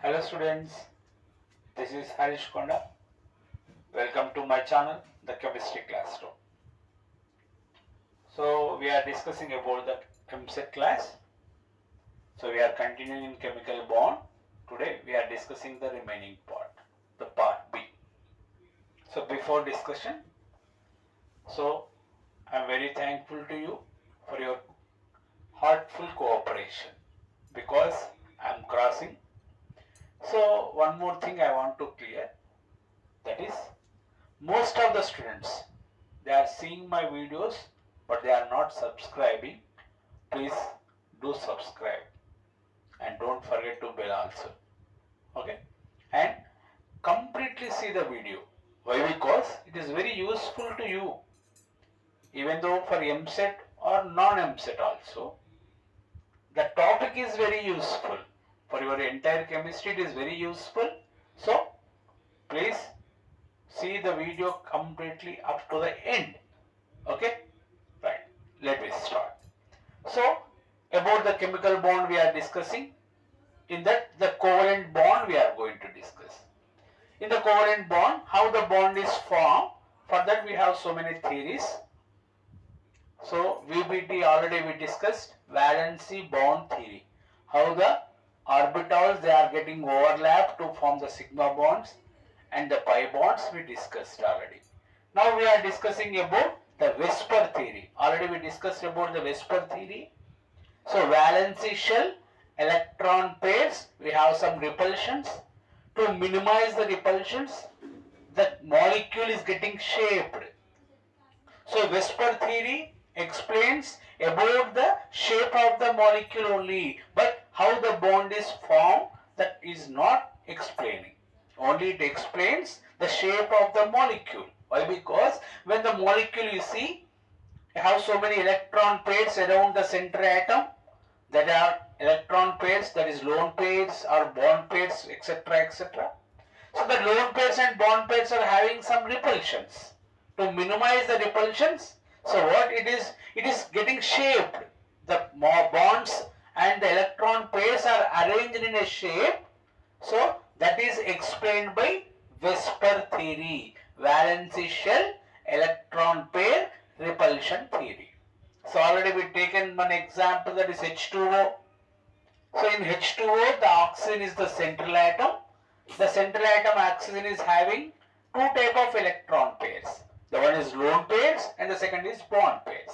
Hello students, this is Harish Konda. Welcome to my channel, the Chemistry Classroom. So we are discussing about the EAMCET class. So we are continuing in chemical bond. Today we are discussing the remaining part, the part B. So before discussion, so I am very thankful to you for your heartful cooperation because I am crossing. So one more thing I want to clear, that is most of the students, they are seeing my videos but they are not subscribing. Please do subscribe and don't forget to bell also. Okay, and completely see the video. Why? Because it is very useful to you, even though for EAMCET or non-EAMCET also. The topic is very useful. For your entire chemistry it is very useful. So please see the video completely up to the end. Okay, right, let me start. So about the chemical bond we are discussing. In that, the covalent bond we are going to discuss. In the covalent bond, how the bond is formed, for that we have so many theories. So VBT already we discussed, valency bond theory, how the orbitals they are getting overlapped to form the sigma bonds, and the pi bonds we discussed already. Now we are discussing about the whisper theory. Already we discussed about the whisper theory. So valency shell, electron pairs, we have some repulsions. To minimize the repulsions, the molecule is getting shaped. So whisper theory explains about the shape of the molecule only, but how the bond is formed, that is not explaining. Only it explains the shape of the molecule. Why? Because when the molecule you see, you have so many electron pairs around the center atom, that are electron pairs, that is lone pairs or bond pairs, etc., etc. So the lone pairs and bond pairs are having some repulsions. To minimize the repulsions, so what it is getting shaped. The bonds and the electron pairs are arranged in a shape. So that is explained by whisper theory, valency shell, electron pair, repulsion theory. So already we taken one example, that is H2O. So in H2O, the oxygen is the central atom. The central atom oxygen is having two type of electron pairs. The one is lone pairs and the second is bond pairs.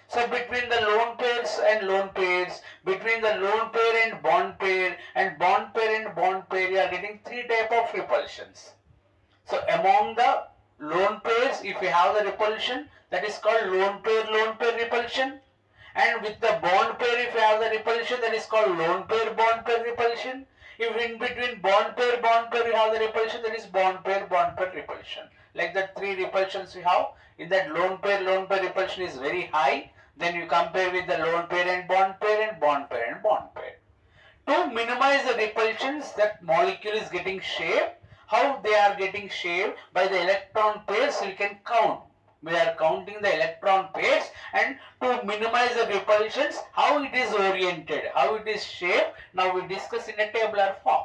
So between the lone pairs and lone pairs, between the lone pair and bond pair, and bond pair and bond pair, you are getting three type of repulsions. So among the lone pairs, if you have the repulsion, that is called lone pair repulsion. And with the bond pair, if you have the repulsion, that is called lone pair bond pair repulsion. If in between bond pair you have the repulsion, that is bond pair repulsion. Like that, three repulsions we have. In that lone pair repulsion is very high. Then you compare with the lone pair and bond pair and bond pair and bond pair. To minimize the repulsions, that molecule is getting shaped. How they are getting shaped? By the electron pairs we can count. We are counting the electron pairs, and to minimize the repulsions, how it is oriented, how it is shaped, now we discuss in a tabular form.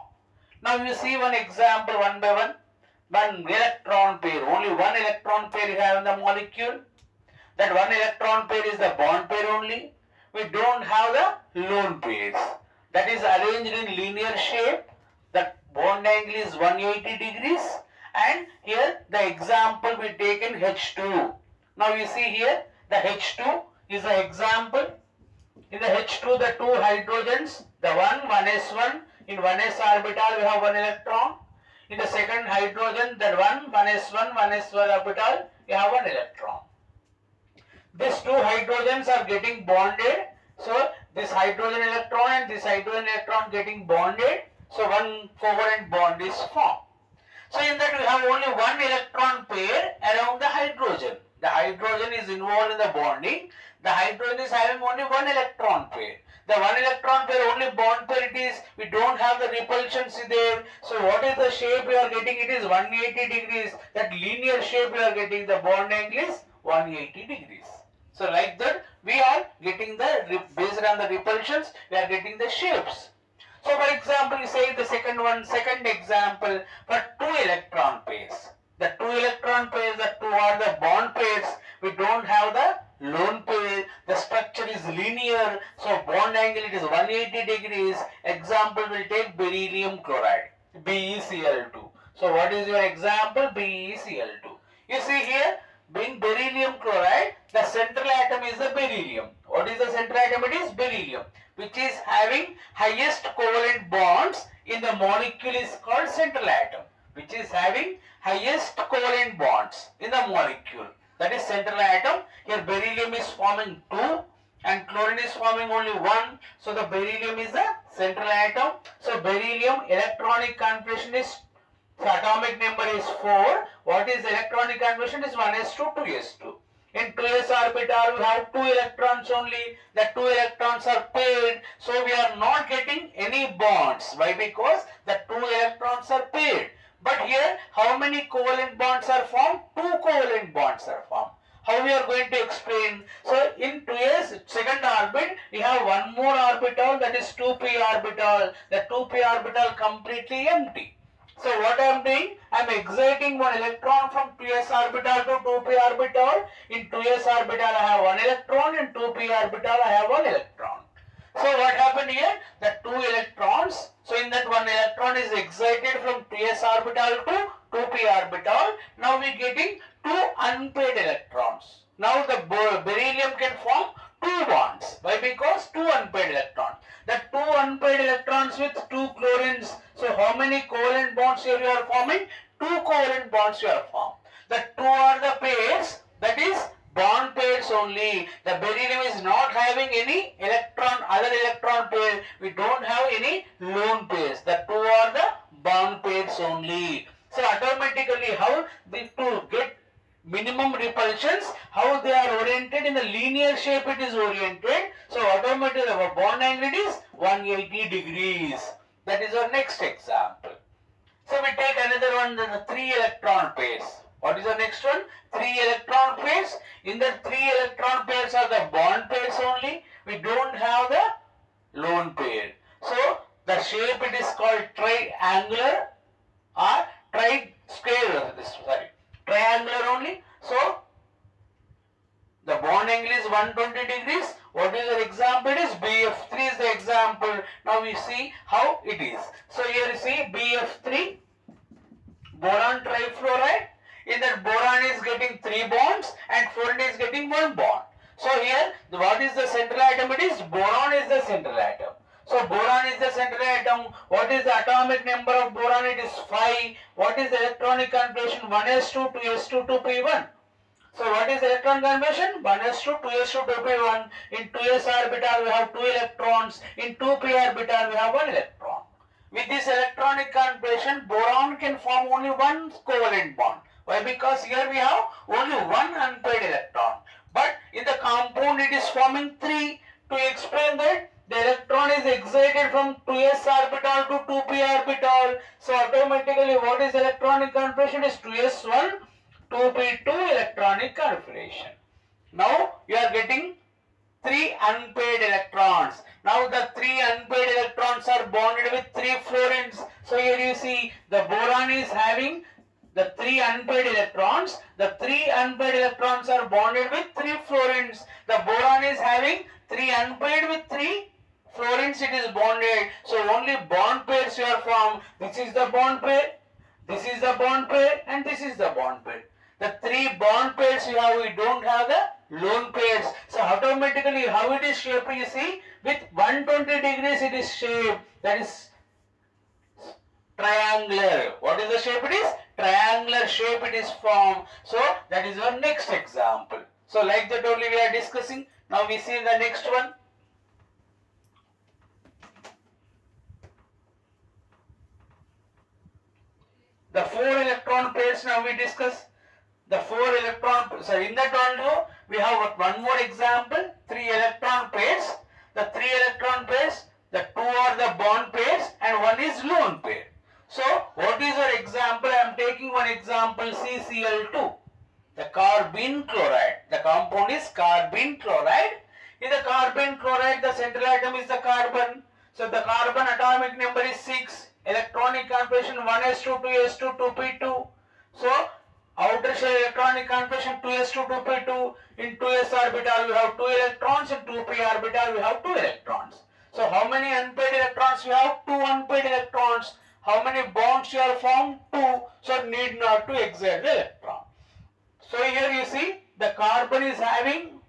Now you see one example one by one. One electron pair, only one electron pair you have in the molecule. That one electron pair is the bond pair only. We don't have the lone pairs. That is arranged in linear shape. The bond angle is 180 degrees. And here the example we taken H2. Now you see here the H2 is the example. In the H2 the two hydrogens, the 1s1, in 1s orbital we have one electron. In the second hydrogen, that 1s1 orbital, you have one electron. These two hydrogens are getting bonded. So this hydrogen electron and this hydrogen electron getting bonded. So one covalent bond is formed. So in that we have only one electron pair around the hydrogen. The hydrogen is involved in the bonding. The hydrogen is having only one electron pair. The one electron pair, only bond pair it is. We don't have the repulsions there. So what is the shape we are getting? It is 180 degrees. That linear shape we are getting. The bond angle is 180 degrees. So like that we are getting the, based on the repulsions, we are getting the shapes. So for example, example, you say the second example for two electron pairs. The two electron pairs, the two are the bond pairs. We don't have the lone pair. The structure is linear, so bond angle it is 180 degrees. Example will take beryllium chloride, BeCl2. So what is your example? BeCl2. You see here, being beryllium chloride, the central atom is the beryllium. What is the central atom? It is beryllium, which is having highest covalent bonds in the molecule is called central atom, which is having highest covalent bonds in the molecule. That is central atom. Here beryllium is forming 2 and chlorine is forming only 1. So the beryllium is the central atom. So beryllium electronic configuration is, the atomic number is 4. What is electronic configuration? Is 1s2, 2s2. In 2s orbital we have 2 electrons only. The 2 electrons are paired. So we are not getting any bonds. Why? Because the 2 electrons are paired. But here how many covalent bonds are formed? 2 covalent bonds are formed. How we are going to explain? So in 2s second orbit we have one more orbital, that is 2p orbital. The 2p orbital completely empty. So what I am doing? I am exciting one electron from 2s orbital to 2p orbital. In 2s orbital I have one electron, in 2p orbital I have one electron. So what happened here? The 2 electrons, so in that one electron is excited from 2s orbital to 2p orbital. Now we are getting 2 unpaired electrons. Now the beryllium can form 2 bonds. Why? Because 2 unpaired electrons. The 2 unpaired electrons with 2 chlorines. So how many covalent bonds here you are forming? 2 covalent bonds you are forming. The 2 are the pairs, that is bond pairs only. The beryllium is not having any other electron pair. We don't have any lone pairs. The 2 are the bond pairs only. So automatically how to get minimum repulsions, how they are oriented in the linear shape it is oriented. So automatically our bond angle is 180 degrees. That is our next example. So we take another one, the 3 electron pairs. What is the next one? 3 electron pairs. In the 3 electron pairs are the bond pairs only. We don't have the lone pair. So the shape it is called triangular or triangular only. So the bond angle is 120 degrees. What is the example? It is BF3 is the example. Now we see how it is. So here you see BF3, boron trifluoride. In that boron is getting 3 bonds and fluorine is getting 1 bond. So here what is the central atom? It is boron is the central atom. So boron is the central atom. What is the atomic number of boron? It is 5. What is the electronic configuration? 1s2, 2s2, 2p1. So what is electron configuration? 1s2, 2s2, 2p1. In 2s orbital we have 2 electrons. In 2p orbital we have 1 electron. With this electronic configuration, boron can form only 1 covalent bond. Why? Because here we have only 1 unpaired electron. But in the compound it is forming 3. To explain that, the electron is excited from 2s orbital to 2p orbital. So automatically what is electronic configuration? Is 2s1, 2p2 electronic configuration. Now you are getting 3 unpaired electrons. Now the 3 unpaired electrons are bonded with 3 fluorines. So here you see the boron is having the 3 unpaired electrons. The 3 unpaired electrons are bonded with 3 fluorines. The boron is having 3 unpaired with 3 fluorines, it is bonded. So only bond pairs you are formed. This is the bond pair, this is the bond pair, and this is the bond pair. The 3 bond pairs you have, we don't have the lone pairs. So automatically how it is shaped, you see, with 120 degrees it is shaped. That is triangular. What is the shape? It is triangular shape it is formed. So that is our next example. So like that only we are discussing. Now we see the next one. The 4 electron pairs now we discuss. The 4 electron, so in that also we have one more example, 3 electron pairs. The 3 electron pairs, the 2 are the bond pairs and 1 is lone pair. So what is our example? I am taking one example, CCl2, the carbene chloride. The compound is carbene chloride. In the carbene chloride, the central atom is the carbon. So the carbon atomic number is 6. Electronic configuration 1s2, 2s2, 2p2. So outer shell electronic configuration 2s2, 2p2. In 2s orbital we have 2 electrons. In 2p orbital we have 2 electrons. So how many unpaired electrons we have? 2 unpaired electrons. How many bonds you are formed? 2. So need not to exert the electron. So here you see the carbon is having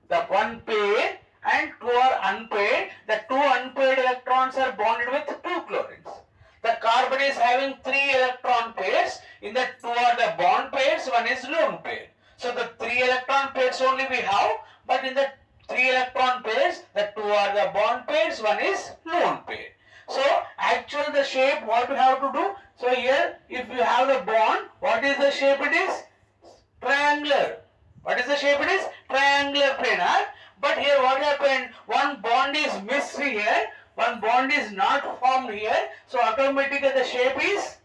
the one pair and 2 are unpaired. The 2 unpaired electrons are bonded with 2 chlorines. The carbon is having 3 electron pairs. In that 2 are the bond pairs, 1 is lone pair. So the 3 electron pairs only we have, but in the 3 electron pairs, the 2 are the bond pairs, 1 is lone pair. So actually the shape what we have to do? So here if you have the bond, what is the shape it is? Triangular. What is the shape it is? Triangular planar. But here what happened? One bond is missed here. One bond is not formed here. So automatically the shape is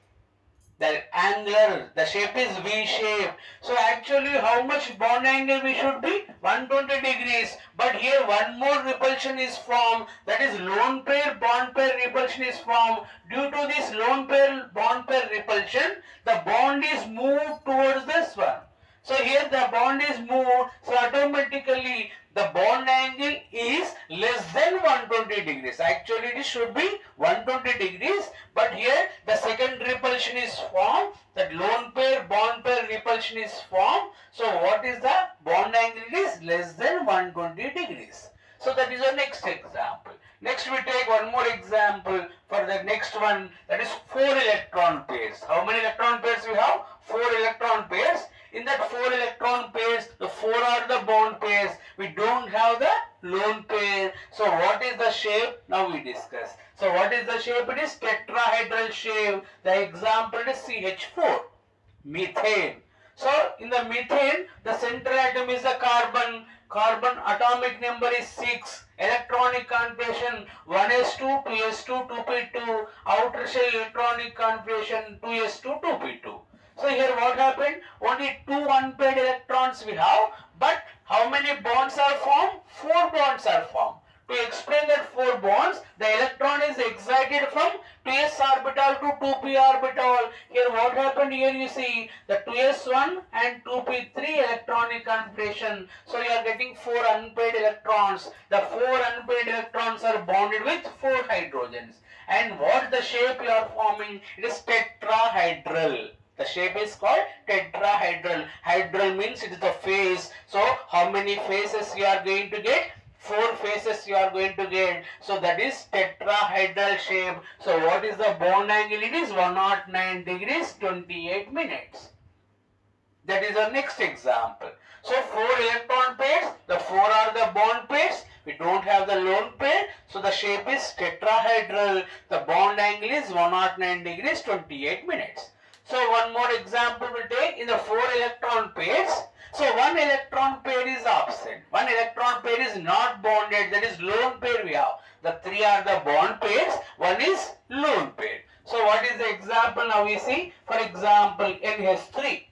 the angular. The shape is V shape. So actually how much bond angle we should be? 120 degrees. But here one more repulsion is formed. That is lone pair bond pair repulsion is formed. Due to this lone pair bond pair repulsion, the bond is moved towards this one. So here the bond is moved, so automatically the bond angle is less than 120 degrees. Actually it should be 120 degrees, but here the second repulsion is formed, that lone pair bond pair repulsion is formed. So what is the bond angle? It is less than 120 degrees. So that is the next example. Next we take one more example for the next one, that is 4 electron pairs. How many electron pairs we have? 4 electron pairs. In that 4 electron pairs, the 4 are the bond pairs. We don't have the lone pair. So what is the shape? Now we discuss. So what is the shape? It is tetrahedral shape. The example is CH4, methane. So in the methane, the central atom is the carbon. Carbon atomic number is 6. Electronic configuration 1s2, 2s2, 2p2. Outer shell electronic configuration 2s2, 2p2. So here what happened? Only 2 unpaired electrons we have, but how many bonds are formed? 4 bonds are formed. To explain that 4 bonds, the electron is excited from 2s orbital to 2p orbital. Here what happened? Here you see the 2s1 and 2p3 electronic configuration. So you are getting 4 unpaired electrons. The 4 unpaired electrons are bonded with 4 hydrogens. And what the shape you are forming? It is tetrahedral. The shape is called tetrahedral. Hydral means it is the phase. So how many phases you are going to get? 4 phases you are going to get. So that is tetrahedral shape. So what is the bond angle? It is 109 degrees 28 minutes. That is our next example. So 4 electron pairs. The 4 are the bond pairs. We don't have the lone pair. So the shape is tetrahedral. The bond angle is 109 degrees 28 minutes. So one more example we take in the 4 electron pairs. So 1 electron pair is absent. 1 electron pair is not bonded. That is lone pair we have. The 3 are the bond pairs. 1 is lone pair. So what is the example now we see? For example NH3.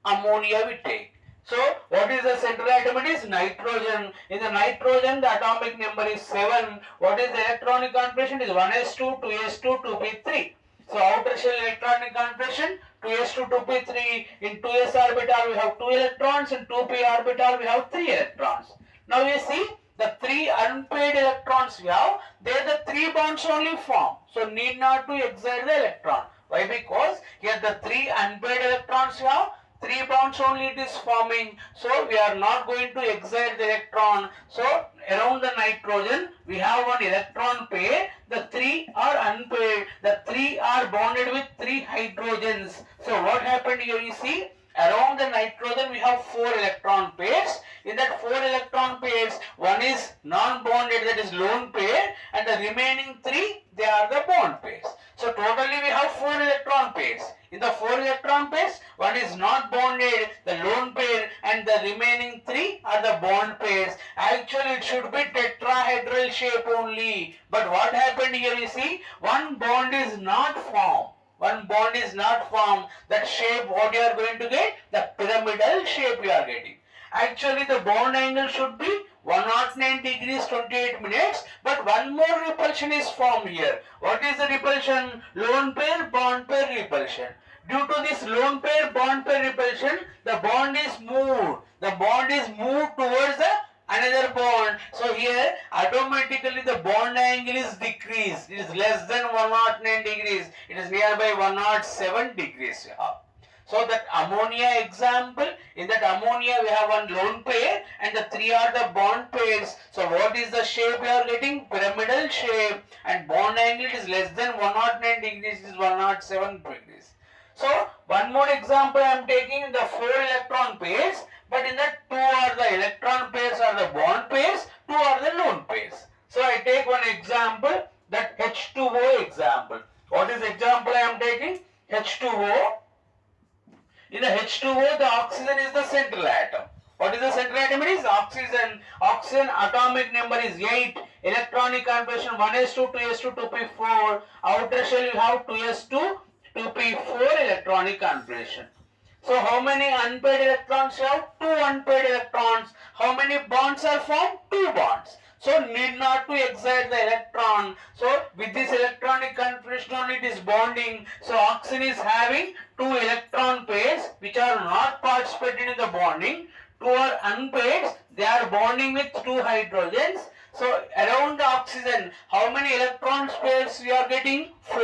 Ammonia we take. So what is the central atom? It is nitrogen. In the nitrogen the atomic number is 7. What is the electronic configuration? It is 1s2, 2s2, 2p3. So outer shell electronic configuration 2s2, 2p3. In 2s orbital we have 2 electrons. In 2p orbital we have 3 electrons. Now you see the 3 unpaired electrons we have. There the 3 bonds only form. So need not to exert the electron. Why? Because here the 3 unpaired electrons we have. 3 bonds only it is forming. So we are not going to exert the electron. So around the nitrogen we have 1 electron pair. The 3 are unpaired. The 3 are bonded with 3 hydrogens. So what happened here you see? Around the nitrogen we have 4 electron pairs. In that 4 electron pairs, 1 is non-bonded, that is lone pair, and the remaining 3 they are the bond pairs. So totally we have 4 electron pairs. In the 4 electron pairs, 1 is not bonded, the lone pair, and the remaining 3 are the bond pairs. Actually it should be tetrahedral shape only. But what happened here you see? 1 bond is not formed. 1 bond is not formed. That shape what you are going to get? The pyramidal shape you are getting. Actually the bond angle should be 109 degrees 28 minutes, but one more repulsion is formed here. What is the repulsion? Lone pair bond pair repulsion. Due to this lone pair bond pair repulsion, the bond is moved. The bond is moved towards the another bond. So here automatically the bond angle is decreased. It is less than 109 degrees. It is nearby 107 degrees. So that ammonia example, in that ammonia we have one lone pair and the three are the bond pairs. So what is the shape we are getting? Pyramidal shape, and bond angle is less than 109 degrees, is 107 degrees. So one more example I am taking, the 4 electron pairs, but in that 2 are the electron pairs are the bond pairs, 2 are the lone pairs. So I take one example, that H2O example. What is the example I am taking? H2O. In the H2O, the oxygen is the central atom. What is the central atom? It is oxygen. Oxygen atomic number is 8. Electronic configuration 1s2, 2s2, 2p4. Outer shell you have 2s2, 2p4 electronic configuration. So how many unpaired electrons you have? 2 unpaired electrons. How many bonds are formed? 2 bonds. So need not to excite the electron. So with this electronic configuration only it is bonding. So oxygen is having 2 electron pairs which are not participating in the bonding. 2 are unpaired. They are bonding with 2 hydrogens. So around the oxygen, how many electron pairs we are getting? 4.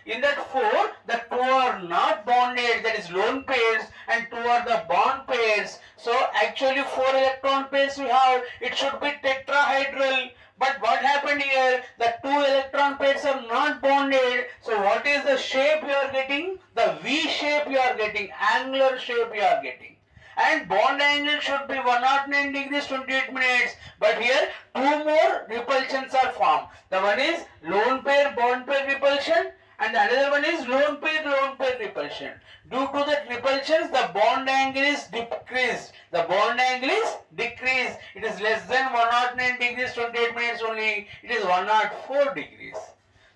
In that 4, the 2 are not bonded, that is lone pairs, and 2 are the bond pairs. So actually 4 electron pairs we have, it should be tetrahedral. But what happened here? The 2 electron pairs are not bonded. So what is the shape you are getting? The V shape you are getting, angular shape you are getting. And bond angle should be 109 degrees 28 minutes. But here 2 more repulsions are formed. The one is lone pair bond pair repulsion, and the another one is lone pair repulsion. Due to that repulsions, the bond angle is decreased. The bond angle is decreased. It is less than 109 degrees 28 minutes only. It is 104 degrees.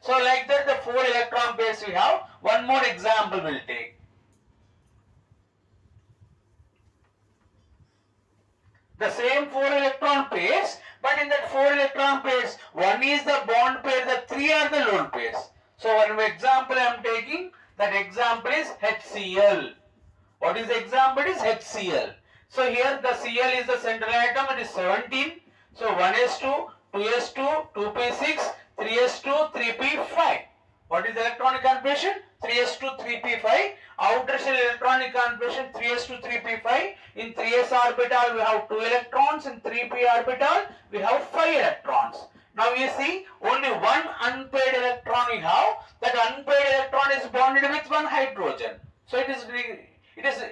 So like that the 4 electron pairs we have. One more example we will take. The same 4 electron pairs, but in that 4 electron pairs, one is the bond pair, the 3 are the lone pairs. So one example I am taking, that example is HCl. What is the example? It is HCl. So here the Cl is the central atom, it is 17. So 1s2, 2s2, 2p6, 3s2, 3p5. What is the electronic configuration? 3s2, 3p5. Outer shell electronic configuration 3s2, 3p5. In 3s orbital we have 2 electrons. In 3p orbital we have 5 electrons. Now you see only one unpaired electron we have. That unpaired electron is bonded with one hydrogen. So it is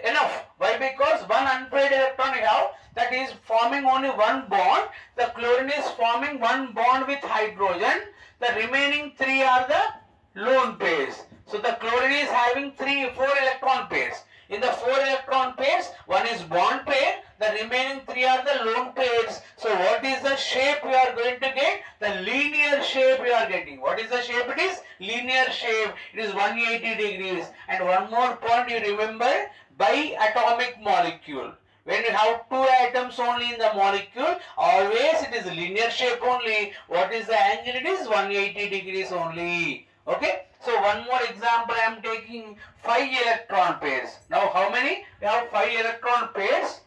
enough. Why? Because one unpaired electron we have, that is forming only one bond. The chlorine is forming one bond with hydrogen. The remaining 3 are the lone pairs. So the chlorine is having 4 electron pairs. In the 4 electron pairs, one is bond pair, the remaining 3 are the lone pairs. So what is the shape we are going to get? The linear shape we are getting. What is the shape? It is linear shape. It is 180 degrees. And one more point you remember, biatomic molecule. When you have 2 atoms only in the molecule, always it is linear shape only. What is the angle? It is 180 degrees only. Okay. So one more example I am taking 5 electron pairs. Now how many? We have 5 electron pairs.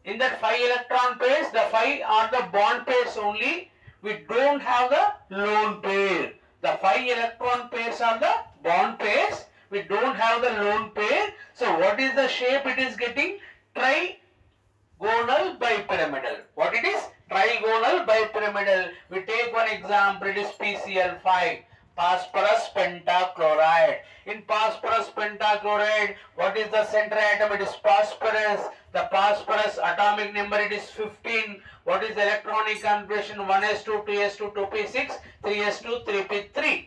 In that 5 electron pairs, the 5 are the bond pairs only. We don't have the lone pair. The 5 electron pairs are the bond pairs. We don't have the lone pair. So what is the shape it is getting? Trigonal bipyramidal. What it is? Trigonal bipyramidal. We take one example. It is PCl5. Phosphorus pentachloride. In phosphorus pentachloride, what is the central atom? It is phosphorus. The phosphorus atomic number it is 15. What is the electronic configuration? 1s2, 2s2, 2p6, 3s2, 3p3.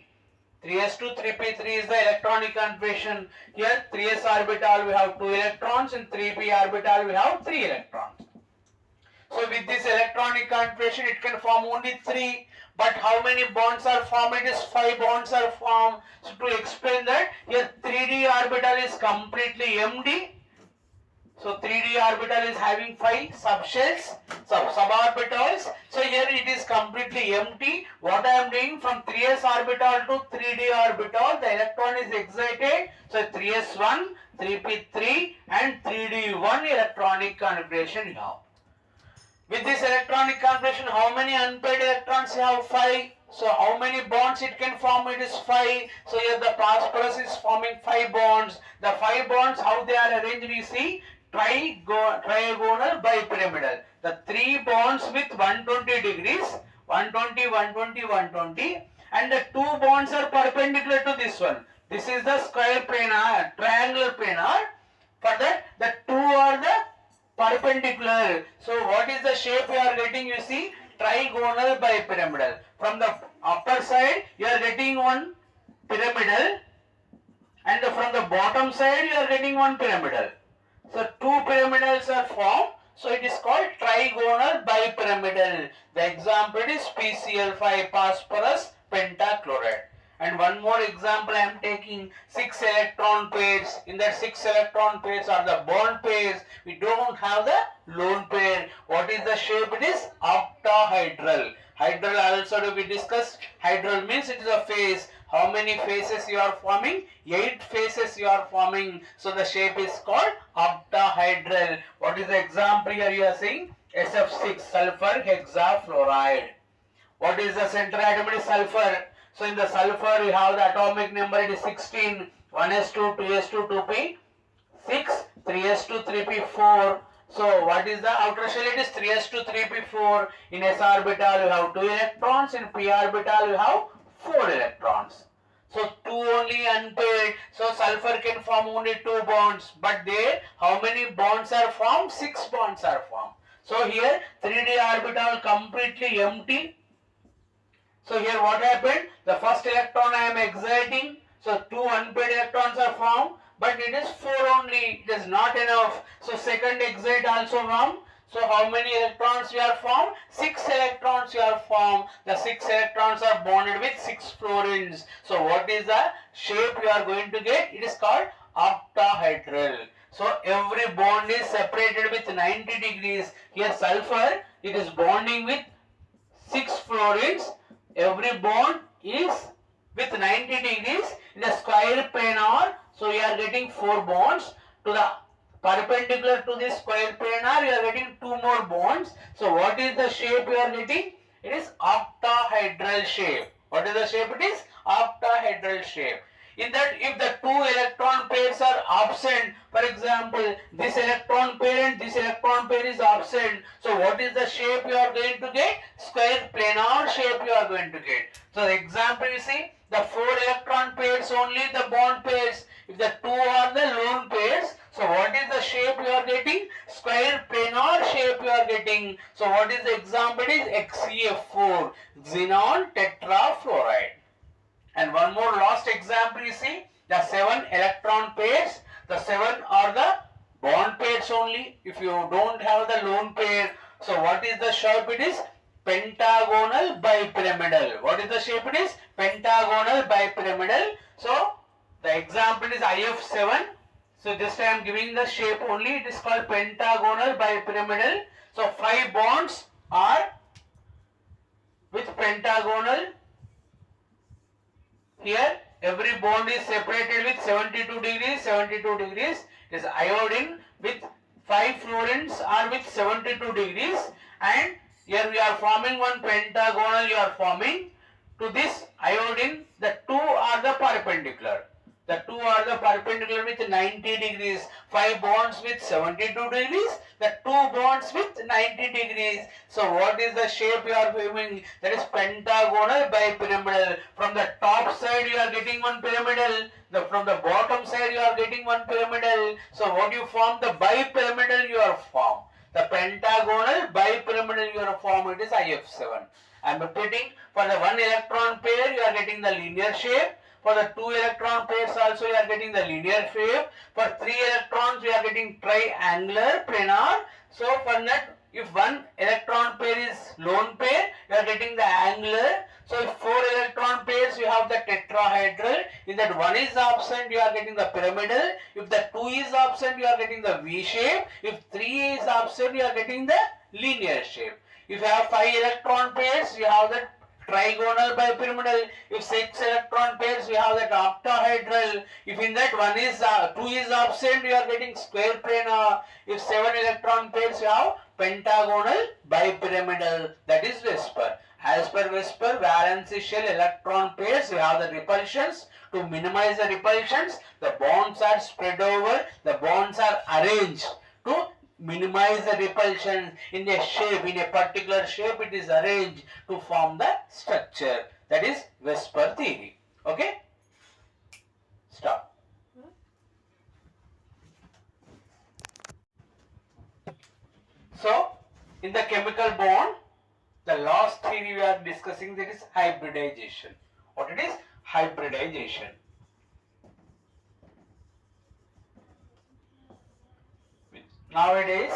3s2, 3p3 is the electronic configuration. Here 3s orbital we have 2 electrons. In 3p orbital we have 3 electrons. So with this electronic configuration it can form only 3. But how many bonds are formed? It is 5 bonds are formed. So to explain that, here 3d orbital is completely empty. So 3d orbital is having 5 subshells, suborbitals. So here it is completely empty. What I am doing, from 3s orbital to 3d orbital, the electron is excited. So 3s1, 3p3 and 3d1 electronic configuration you have. With this electronic configuration, how many unpaired electrons you have? 5. So how many bonds it can form? It is 5. So here the phosphorus is forming 5 bonds. The 5 bonds, how they are arranged, we see trigonal bipyramidal. The 3 bonds with 120 degrees, 120, 120, 120, and the 2 bonds are perpendicular to this one. This is the square planar, triangular planar. For that, the 2 are the perpendicular. So what is the shape you are getting? You see, trigonal bipyramidal. From the upper side, you are getting one pyramidal, and from the bottom side, you are getting one pyramidal. So 2 pyramidals are formed. So it is called trigonal bipyramidal. The example is PCl5 phosphorus pentachloride. And one more example I am taking, 6 electron pairs. In that 6 electron pairs are the bond pairs. We don't have the lone pair. What is the shape? It is octahedral. Hydral also we discussed. Hydral means it is a phase. How many phases you are forming? 8 phases you are forming. So the shape is called octahedral. What is the example here you are seeing? SF6, sulfur hexafluoride. What is the center atom? It is sulfur. So in the sulfur you have the atomic number, it is 16. 1s2, 2s2, 2p, 6, 3s2, 3p, 4. So what is the outer shell? It is 3s2, 3p, 4. In s orbital you have 2 electrons. In p orbital you have 4 electrons. So 2 only unpaired. So sulfur can form only 2 bonds. But there, how many bonds are formed? 6 bonds are formed. So here 3d orbital completely empty. So here what happened? The first electron I am exciting. So 2 unpaired electrons are formed. But it is 4 only. It is not enough. So second excite also formed. So how many electrons you are formed? 6 electrons you are formed. The 6 electrons are bonded with 6 fluorines. So what is the shape you are going to get? It is called octahedral. So every bond is separated with 90 degrees. Here sulfur, it is bonding with 6 fluorines. Every bond is with 90 degrees in a square planar. So you are getting 4 bonds. To the perpendicular to this square planar, you are getting 2 more bonds. So what is the shape you are getting? It is octahedral shape. What is the shape? It is octahedral shape. In that, if the 2 electron pairs are absent, for example, this electron pair and this electron pair is absent. So what is the shape you are going to get? Square planar shape you are going to get. So the example you see, the 4 electron pairs only the bond pairs. If the 2 are the lone pairs, so what is the shape you are getting? Square planar shape you are getting. So what is the example? It is XeF4, xenon tetrafluoride. And one more last example you see, the 7 electron pairs. The 7 are the bond pairs only. If you don't have the lone pair, so what is the shape? It is pentagonal bipyramidal. What is the shape? It is pentagonal bipyramidal. So the example is IF7. So just I am giving the shape only. It is called pentagonal bipyramidal. So 5 bonds are with pentagonal. Here every bond is separated with 72 degrees, 72 degrees. It is iodine with 5 fluorines are with 72 degrees, and here we are forming one pentagonal you are forming. To this iodine, the 2 are the perpendicular. The 2 are the perpendicular with 90 degrees. 5 bonds with 72 degrees. The 2 bonds with 90 degrees. So what is the shape you are forming? That is pentagonal bipyramidal. From the top side you are getting one pyramidal. From the bottom side you are getting one pyramidal. So what you form? The bipyramidal you are formed. The pentagonal bipyramidal you are formed. It is IF7. I am repeating. For the 1 electron pair you are getting the linear shape. For the 2 electron pairs also you are getting the linear shape. For 3 electrons you are getting triangular planar. So for that, if 1 electron pair is lone pair, you are getting the angular. So if 4 electron pairs you have the tetrahedral. In that 1 is absent, you are getting the pyramidal. If the 2 is absent, you are getting the V shape. If 3 is absent, you are getting the linear shape. If you have 5 electron pairs, you have the trigonal bipyramidal. If 6 electron pairs, you have that octahedral. If in that 2 is absent, you are getting square planar. If 7 electron pairs, you have pentagonal bipyramidal. That is Vesper. As per Vesper, valency shell electron pairs, you have the repulsions. To minimize the repulsions, the bonds are spread over, the bonds are arranged to minimize the repulsion in a shape, in a particular shape it is arranged to form the structure. That is Vesper theory. Okay? Stop. So, in the chemical bond, the last theory we are discussing, that is hybridization. What it is? Hybridization. Nowadays,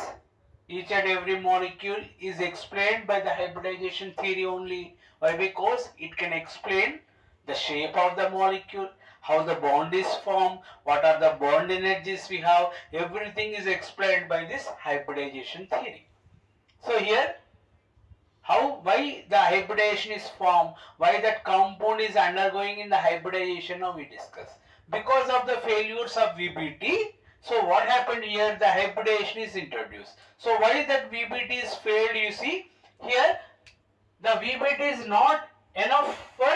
each and every molecule is explained by the hybridization theory only. Why? Because it can explain the shape of the molecule, how the bond is formed, what are the bond energies we have. Everything is explained by this hybridization theory. So here, why the hybridization is formed, why that compound is undergoing in the hybridization, now we discuss. Because of the failures of VBT, so what happened here, the hybridization is introduced. So why that VBT is failed, you see, here the VBT is not enough for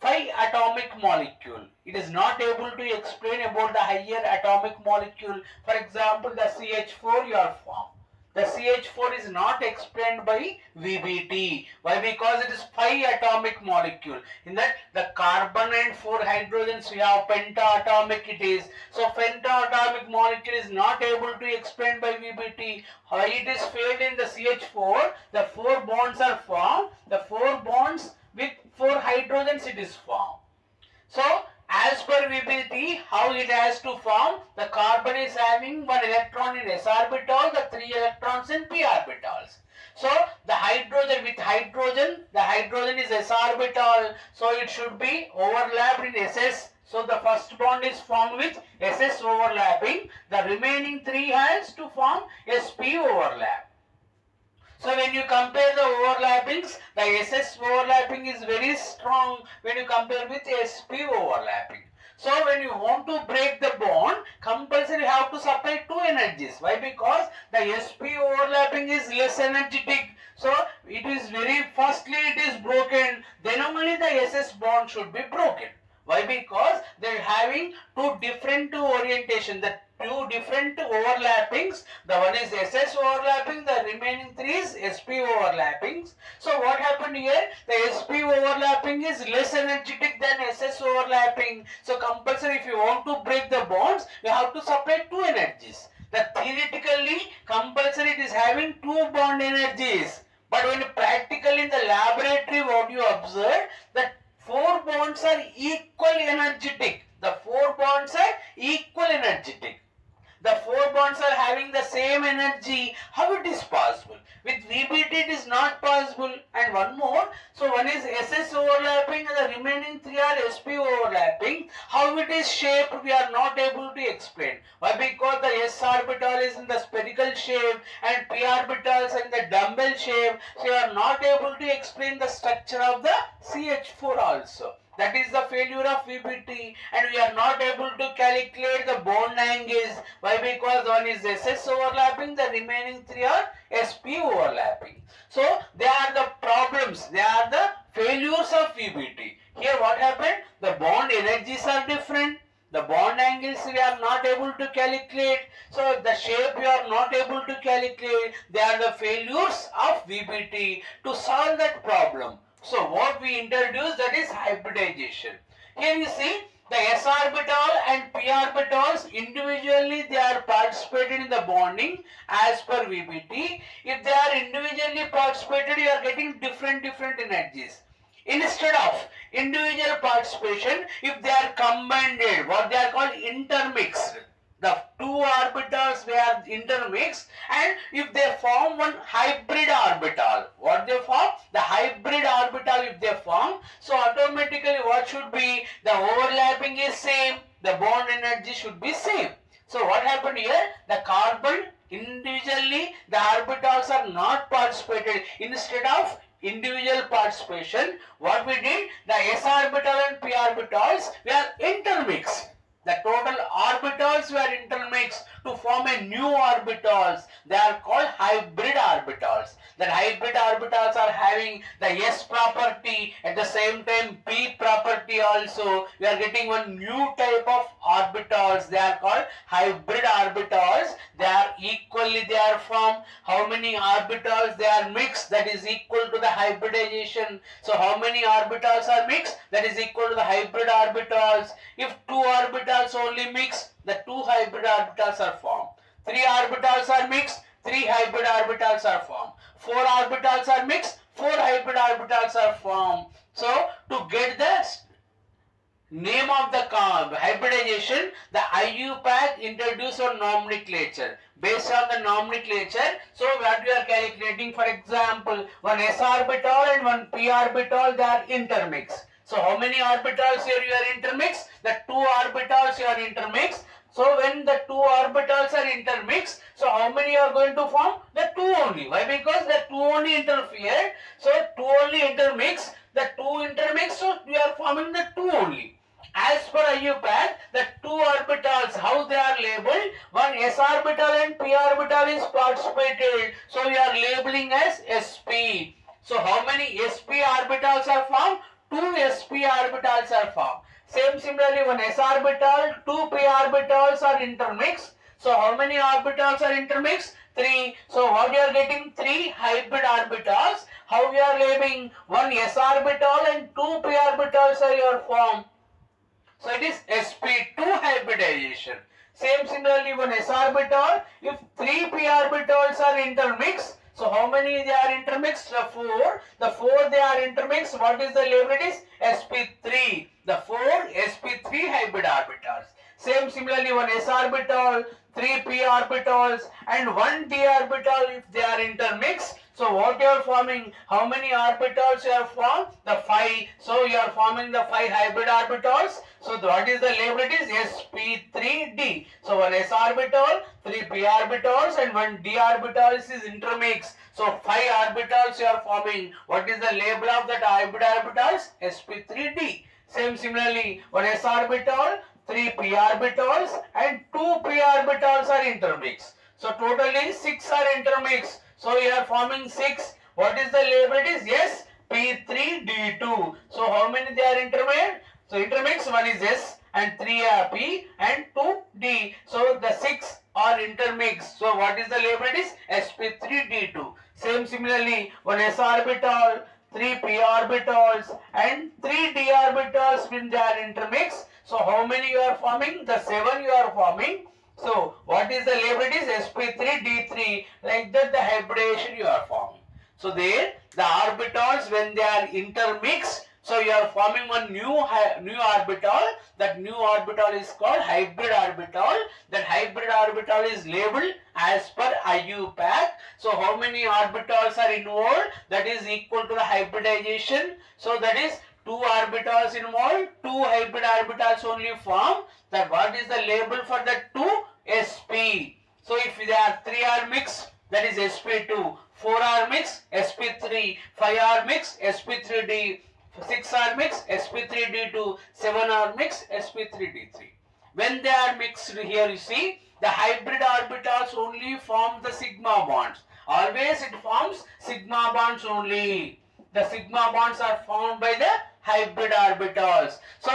5 atomic molecule. It is not able to explain about the higher atomic molecule. For example, the CH4 you are formed. The CH4 is not explained by VBT. Why? Because it is 5 atomic molecule. In that, the carbon and 4 hydrogens we have pentaatomic it is. So pentaatomic molecule is not able to explain by VBT. Why it is failed in the CH4? The 4 bonds are formed. The 4 bonds with 4 hydrogens it is formed. So as per VBT, how it has to form? The carbon is having 1 electron in s orbital, the 3 electrons in p orbitals. So the hydrogen with hydrogen, the hydrogen is s orbital, so it should be overlapped in ss. So the first bond is formed with ss overlapping. The remaining 3 has to form sp overlap. So when you compare the overlappings, the SS overlapping is very strong when you compare with SP overlapping. So when you want to break the bond, compulsory you have to supply 2 energies. Why? Because the SP overlapping is less energetic. So it is firstly it is broken, then only the SS bond should be broken. Why? Because they are having 2 different orientation. The 2 different overlappings. The one is SS overlapping, the remaining 3 is SP overlappings. So what happened here? The SP overlapping is less energetic than SS overlapping. So compulsory if you want to break the bonds, you have to supply 2 energies. That theoretically compulsory it is having 2 bond energies. But when practically in the laboratory what you observe, that 4 bonds are equal energetic. The 4 bonds are equal energetic. The 4 bonds are having the same energy. How it is possible? With VBT it is not possible. And one more. So one is SS overlapping and the remaining 3 are SP overlapping. How it is shaped we are not able to explain. Why? Because the S orbital is in the spherical shape and P orbitals in the dumbbell shape. So you are not able to explain the structure of the CH4 also. That is the failure of VBT, and we are not able to calculate the bond angles. Why? Because one is SS overlapping, the remaining 3 are SP overlapping. So they are the problems, they are the failures of VBT. Here what happened? The bond energies are different. The bond angles we are not able to calculate. So the shape we are not able to calculate. They are the failures of VBT. To solve that problem, so what we introduced, that is hybridization. Here you see the s orbital and p orbitals individually they are participated in the bonding as per VBT. If they are individually participated, you are getting different energies. Instead of individual participation, if they are combined, what they are called intermixed. the two orbitals were intermixed, and if they form one hybrid orbital, what they form? The hybrid orbital if they form, so automatically what should be? The overlapping is same, the bond energy should be same. So what happened here? The carbon individually, the orbitals are not participated. Instead of individual participation, what we did? The s orbital and p orbitals were intermixed. The total orbitals were intermixed to form a new orbitals. They are called hybrid orbitals. The hybrid orbitals are having the s property, at the same time p property also. We are getting one new type of orbitals. They are called hybrid orbitals. They are equally, they are formed. How many orbitals they are mixed? That is equal to the hybridization. So how many orbitals are mixed? That is equal to the hybrid orbitals. If two orbitals only mix, the two hybrid orbitals are formed. Three orbitals are mixed, three hybrid orbitals are formed. Four orbitals are mixed, four hybrid orbitals are formed. So to get the name of the hybridization, the IUPAC introduced a nomenclature. Based on the nomenclature, so what we are calculating, for example, one s orbital and one p orbital, they are intermixed. So how many orbitals here you are intermixed? The two orbitals you are intermixed. So when the two orbitals are intermixed, so how many are going to form? The two only. Why? Because the two only interfere. So two only intermix. The two intermix, so we are forming the two only. As per IUPAC, the two orbitals, how they are labeled? One s orbital and p orbital is participated. So we are labeling as sp. So how many sp orbitals are formed? Two sp orbitals are formed. Similarly, one s orbital, two p orbitals are intermixed. So how many orbitals are intermixed? Three. So what you are getting? Three hybrid orbitals. How we are labeling? One s orbital and two p orbitals are your formed. So it is sp2 hybridization. Similarly, one s orbital, if three p orbitals are intermixed, so how many they are intermixed? The four. The four they are intermixed. What is the label? It is sp3. The four sp3 hybrid orbitals. Similarly, one s orbital, three p orbitals, and one d orbital if they are intermixed. So what you are forming? How many orbitals you are formed? The 5. So you are forming the 5 hybrid orbitals. So what is the label? It is sp3d. So one s orbital, 3 p orbitals, and one d orbital is intermixed. So 5 orbitals you are forming. What is the label of that hybrid orbitals? sp3d. Similarly, one s orbital, 3 p orbitals, and 2 p orbitals are intermixed. So totally 6 are intermixed. So you are forming 6. What is the label? It is sp3d2. So how many they are intermixed? So intermixed, one is s and 3 are p and 2 d. So the 6 are intermixed. So what is the label? It is sp3d2. Similarly, one s orbital, 3 p orbitals and 3 d orbitals when they are intermixed. So how many you are forming? The 7 you are forming. So what is the label? It is sp3d3. Like that the hybridization you are forming. So there the orbitals when they are intermixed, so you are forming one new orbital. That new orbital is called hybrid orbital. That hybrid orbital is labeled as per IUPAC. So how many orbitals are involved? That is equal to the hybridization. So that is 2 orbitals involved, 2 hybrid orbitals only form. That what is the label for the 2? sp. So if there are 3 are mixed, that is sp2. 4 are mixed, sp3. 5 are mixed, sp3d. 6 are mixed, sp3d2. 7 are mixed, sp3d3. When they are mixed here, you see, the hybrid orbitals only form the sigma bonds. Always it forms sigma bonds only. The sigma bonds are formed by the hybrid orbitals. So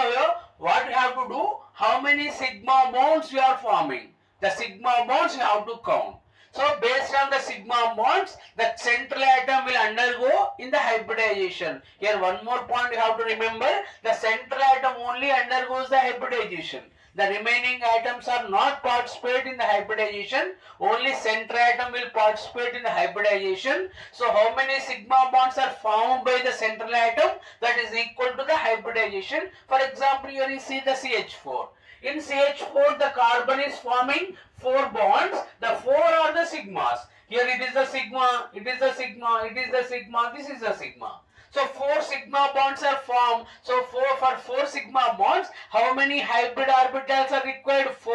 what you have to do? How many sigma bonds you are forming? The sigma bonds you have to count. So based on the sigma bonds, the central atom will undergo in the hybridization. Here one more point you have to remember. The central atom only undergoes the hybridization. The remaining atoms are not participate in the hybridization. Only center atom will participate in the hybridization. So how many sigma bonds are formed by the central atom? That is equal to the hybridization. For example, here you see the CH4. In CH4, the carbon is forming 4 bonds. The 4 are the sigmas. Here it is the sigma, it is the sigma, it is the sigma, this is the sigma. So 4 sigma bonds are formed. So for 4 sigma bonds, how many hybrid orbitals are required? 4.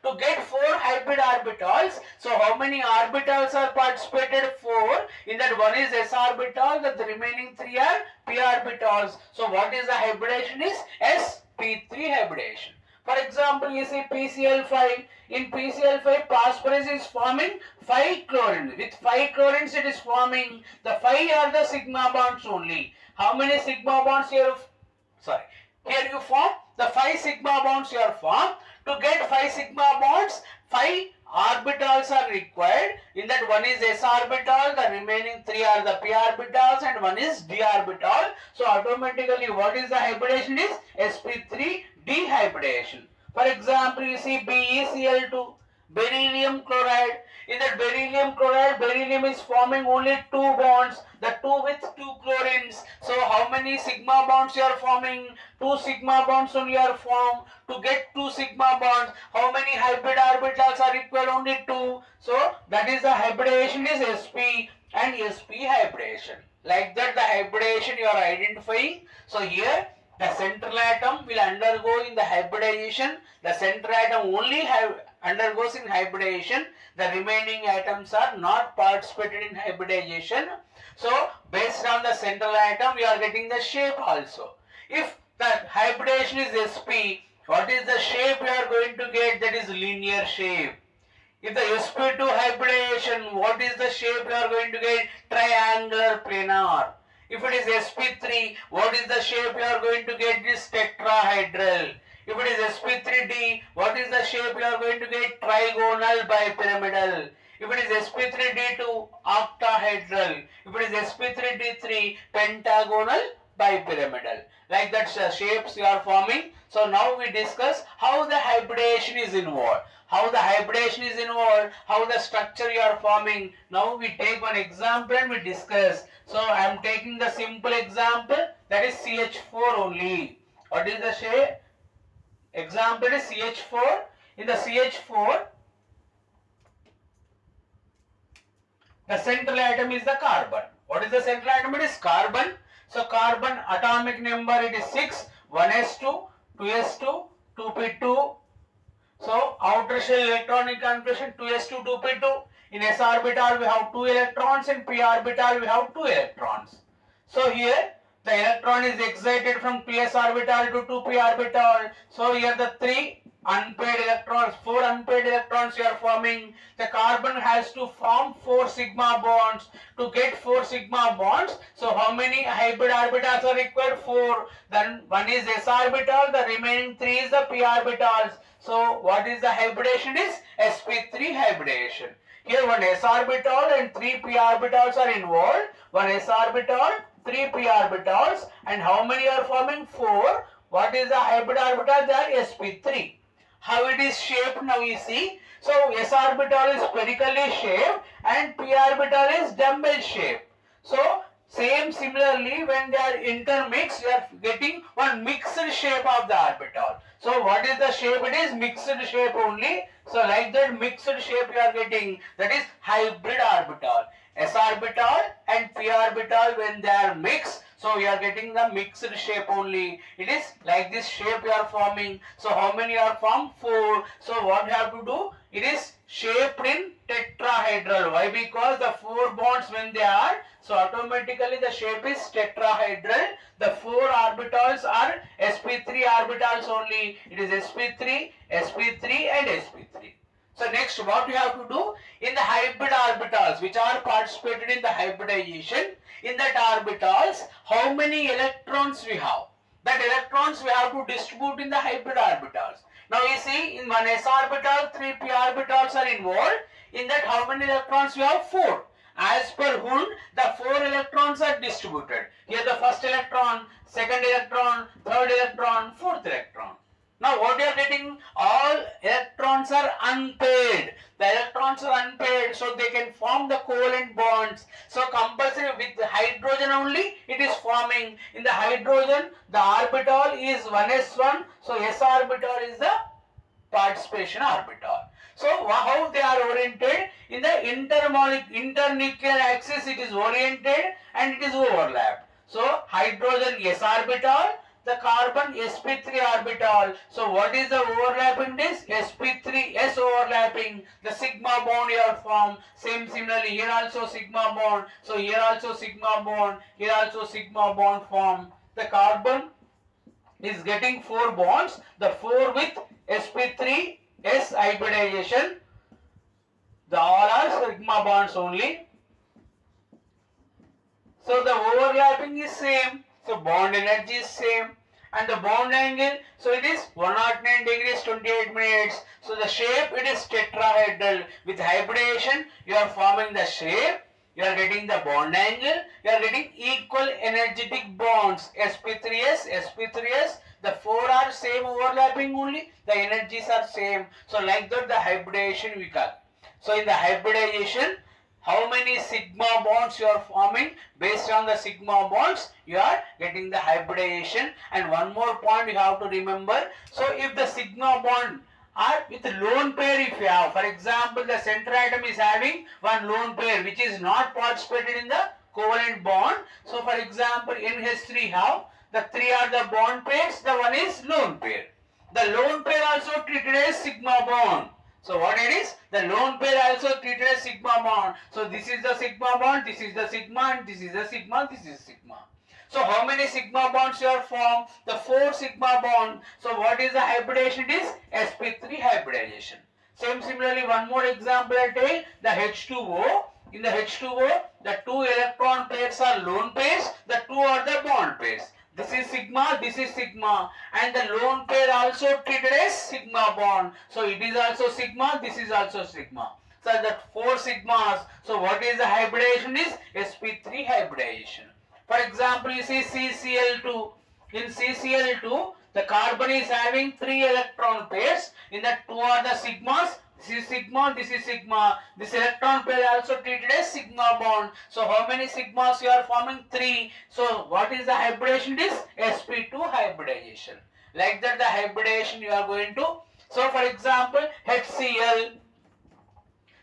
To get 4 hybrid orbitals, so how many orbitals are participated? 4. In that one is s orbital, that the remaining 3 are p orbitals. So what is the hybridization is sp3 hybridization. For example, you see PCl5. In PCl5, phosphorus is forming 5 chlorines. With 5 chlorines, it is forming the 5 are the sigma bonds only. How many sigma bonds here? Here you form the 5 sigma bonds you are formed. To get 5 sigma bonds, 5 orbitals are required. In that one is s orbital, the remaining 3 are the p orbitals, and one is d orbital. So automatically, what is the hybridization is sp3 dehybridization. For example, you see BeCl2, beryllium chloride. In that beryllium chloride, beryllium is forming only 2 bonds, the 2 with 2 chlorines. So how many sigma bonds you are forming? 2 sigma bonds only are formed. To get 2 sigma bonds, how many hybrid orbitals are required? Only 2. So that is the hybridization is sp and sp hybridization. Like that, the hybridization you are identifying. So here the central atom will undergo in the hybridization. The central atom only undergoes in hybridization. The remaining atoms are not participated in hybridization. So based on the central atom, we are getting the shape also. If the hybridization is sp, what is the shape we are going to get? That is linear shape. If the sp2 hybridization, what is the shape we are going to get? Triangular planar. If it is sp3, what is the shape you are going to get? This tetrahedral. If it is sp3d, what is the shape you are going to get? Trigonal bipyramidal. If it is sp3d2, octahedral. If it is sp3d3, pentagonal bipyramidal. Like that shapes you are forming. So now we discuss how the hybridization is involved. How the hybridization is involved, how the structure you are forming. Now we take one example and we discuss. So I am taking the simple example, that is CH4 only. What is the shape? Example is CH4. In the CH4, the central atom is the carbon. What is the central atom? It is carbon. So carbon atomic number it is 6, 1s2, 2s2, 2p2. So outer shell electronic configuration 2s2, 2p2. In s orbital we have 2 electrons, in p orbital we have 2 electrons. So here the electron is excited from 2s orbital to 2p orbital. So here the 3 unpaired electrons, 4 unpaired electrons you are forming. The carbon has to form 4 sigma bonds. To get 4 sigma bonds, so how many hybrid orbitals are required? 4. Then one is s orbital, the remaining 3 is the p orbitals. So what is the hybridization is sp3 hybridization. Here one s orbital and 3 p orbitals are involved. One s orbital, 3 p orbitals, and how many are forming? 4. What is the hybrid orbital? They are sp3. How it is shaped now you see. So s orbital is spherically shaped and p orbital is dumbbell shaped. So similarly when they are intermixed, you are getting one mixed shape of the orbital. So what is the shape? It is mixed shape only. So like that mixed shape you are getting, that is hybrid orbital. S orbital and p orbital when they are mixed, so you are getting the mixed shape only. It is like this shape you are forming. So how many are formed? 4. So what you have to do? It is shaped in tetrahedral. Why? Because the 4 bonds when they are, so automatically the shape is tetrahedral. The 4 orbitals are sp3 orbitals only. It is sp3, sp3 and sp3. So next what you have to do? In the hybrid orbitals which are participated in the hybridization, in that orbitals how many electrons we have? That electrons we have to distribute in the hybrid orbitals. Now you see in one s orbital 3 p orbitals are involved. In that how many electrons we have? 4. As per Hund, the 4 electrons are distributed. Here the first electron, second electron, third electron, fourth electron. Now what you are getting? everything, all electrons are unpaired. The electrons are unpaired, so they can form the covalent bonds. So compulsory with the hydrogen only it is forming. In the hydrogen, the orbital is 1s1, so s orbital is the participation orbital. So how they are oriented? In the internuclear axis it is oriented and it is overlapped. So hydrogen s orbital, the carbon sp3 orbital. So what is the overlapping this? sp3 s overlapping. The sigma bond you have formed. Similarly here also sigma bond. So here also sigma bond. Here also sigma bond form. The carbon is getting 4 bonds. The 4 with sp3 s hybridization. The all are sigma bonds only. So the overlapping is same. So bond energy is same. And the bond angle, so it is 109 degrees 28 minutes. So the shape it is tetrahedral. With hybridization you are forming the shape. You are getting the bond angle. You are getting equal energetic bonds. sp3s, sp3s. The 4 are same overlapping only. The energies are same. So like that the hybridization we call. So in the hybridization, how many sigma bonds you are forming? Based on the sigma bonds, you are getting the hybridization. And one more point you have to remember. So if the sigma bond are with lone pair if you have, for example, the center atom is having one lone pair which is not participated in the covalent bond. So for example, NH3 have the 3 are the bond pairs, the 1 is lone pair. The lone pair also treated as sigma bond. So what it is? The lone pair also treated as sigma bond. So this is the sigma bond, this is the sigma, and this is the sigma, this is sigma. So how many sigma bonds you are formed? The 4 sigma bond. So what is the hybridization? It is sp3 hybridization. Similarly, one more example I take, the H2O. In the H2O, the 2 electron pairs are lone pairs, the 2 are the bond pairs. This is sigma, and the lone pair also treated as sigma bond. So it is also sigma, this is also sigma. So that 4 sigmas. So what is the hybridization? Is sp3 hybridization. For example, you see CCl2. In CCl2, the carbon is having 3 electron pairs. In that 2 are the sigmas. This is sigma, this is sigma. This electron pair also treated as sigma bond. So how many sigmas you are forming? 3. So what is the hybridization? It is sp2 hybridization. Like that the hybridization you are going to. So for example, HCl.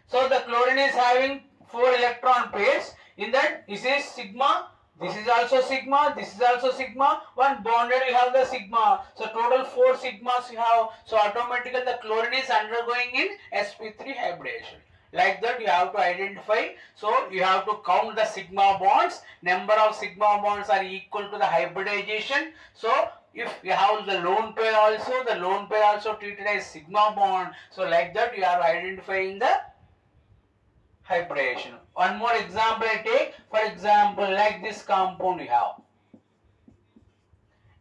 So the chlorine is having 4 electron pairs. In that this is sigma. This is also sigma, this is also sigma, one bonded you have the sigma. So total 4 sigmas you have. So automatically the chlorine is undergoing in sp3 hybridization. Like that you have to identify. So you have to count the sigma bonds. Number of sigma bonds are equal to the hybridization. So if you have the lone pair also, the lone pair also treated as sigma bond. So like that you are identifying the hybridization. One more example I take. For example, like this compound you have.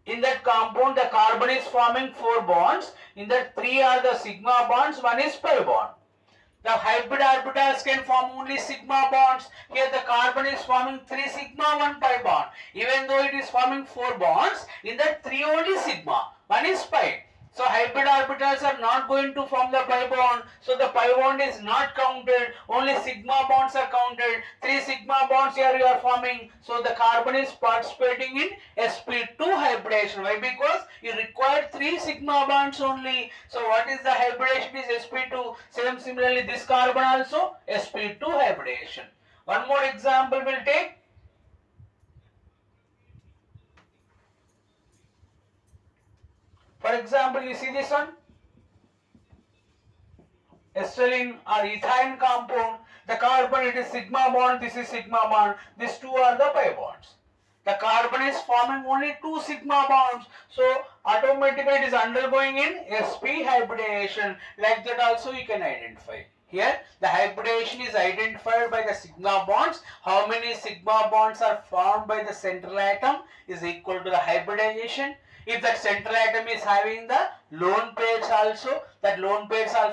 In that compound, the carbon is forming 4 bonds. In that 3 are the sigma bonds, 1 is pi bond. The hybrid orbitals can form only sigma bonds. Here the carbon is forming 3 sigma, 1 pi bond. Even though it is forming 4 bonds, in that 3 only sigma, 1 is pi. So hybrid orbitals are not going to form the pi bond. So the pi bond is not counted. Only sigma bonds are counted. 3 sigma bonds here you are forming. So the carbon is participating in sp2 hybridization. Why? Because you require 3 sigma bonds only. So what is the hybridization? Is sp2. Similarly this carbon also sp2 hybridization. One more example we'll take. For example, you see this one, acetylene or ethyne compound. The carbon it is sigma bond, this is sigma bond. These 2 are the pi bonds. The carbon is forming only 2 sigma bonds. So automatically it is undergoing in sp hybridization. Like that also you can identify. Here the hybridization is identified by the sigma bonds. How many sigma bonds are formed by the central atom is equal to the hybridization. If that central atom is having the lone pairs also, that lone pairs are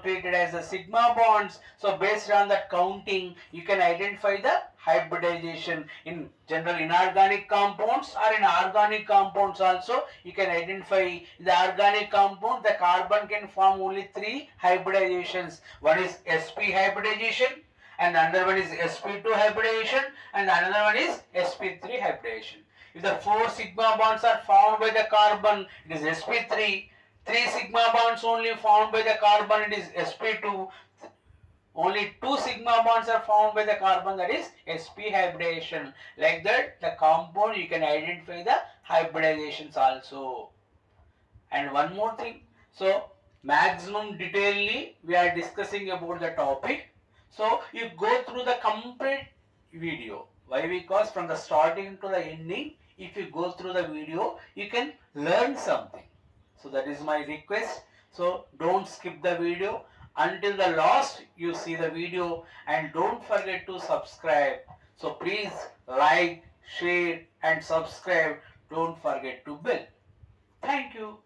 treated as the sigma bonds. So based on that counting, you can identify the hybridization in general inorganic compounds or in organic compounds also. You can identify in the organic compound the carbon can form only 3 hybridizations. One is sp hybridization, and another one is sp2 hybridization, and another one is sp3 hybridization. If the 4 sigma bonds are found by the carbon, it is sp3. 3 sigma bonds only found by the carbon, it is sp2. Only 2 sigma bonds are found by the carbon, that is sp hybridization. Like that, the compound you can identify the hybridizations also. And one more thing, so maximum detailedly we are discussing about the topic. So you go through the complete video. Why? Because from the starting to the ending, if you go through the video, you can learn something. So that is my request. So don't skip the video until the last. You see the video, and don't forget to subscribe. So please like, share and subscribe. Don't forget to bell. Thank you.